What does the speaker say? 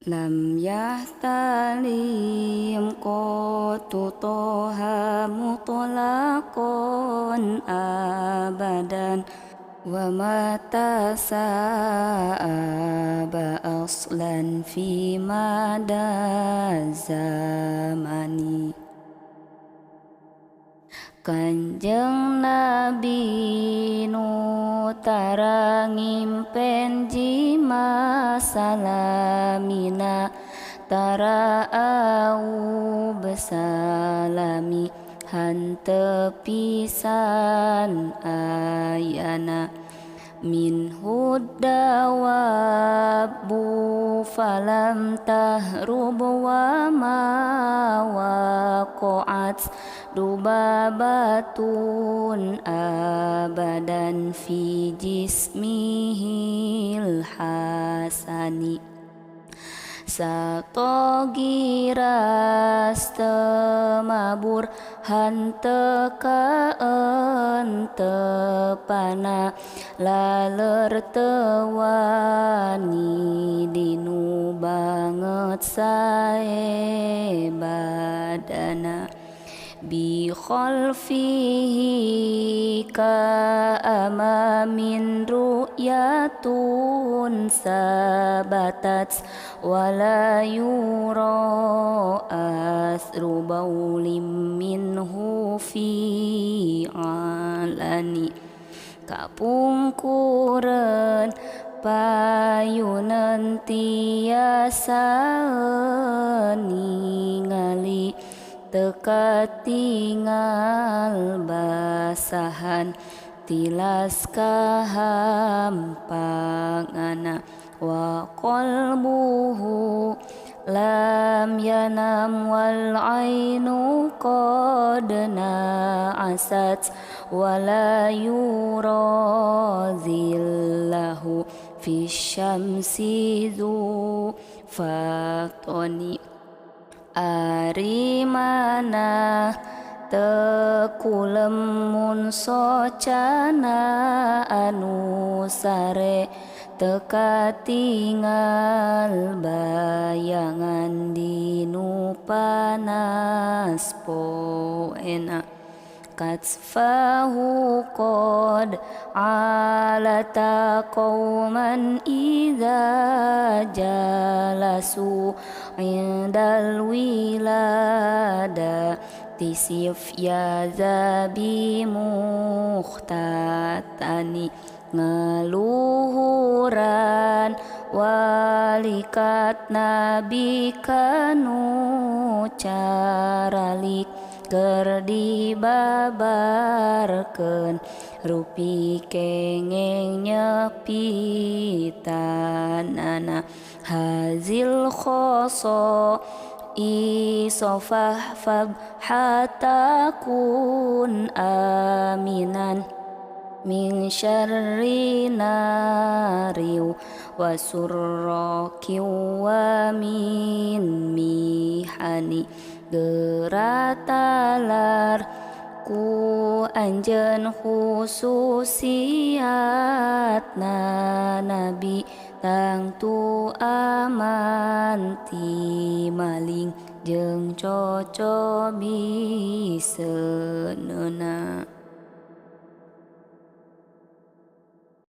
Lam yahtalim qatu toha mutlaqan abadan wa mata sa'aba aslan fi mada zamani. Kanjeng Nabi nu tarangimpen jima salamina tara au besalami hante pisan ayana min huddawabu falam tahrub wa ma waqa'at dubabatun abadan fi jismihil hasani. Satogiras temabur hante kaentepana laler tewani dinu banget sae badana bi khalfihi ka amamin ru'yatun sabatat wala yura asru baulim minhu fi alani. Kapungkuren payunan tiasa ningali teka tinggal basahan tilas kahampangana wa qalbuhu lam yanam wal ainu qad na'asat wala yura zillahu fi syamsi dhu fatoni. Ari mana tekulamun socana anu sare teka tinggal bayangan dinu panas poena. Katsfahu qad alata qauman idza jalasu indal wilada tisif ya zabi mukhtatani. Ngeluhuran walikat nabi kanu caralik keur dibabarkeun rupi kengeng nyepitanana hazil khoso isofah fabhatakun aminan min syarri nariw wa surrakiw wa min mihani. Geratalar ku anjeun khususiatna nabi tangtu aman ti maling jeung coco biseunna.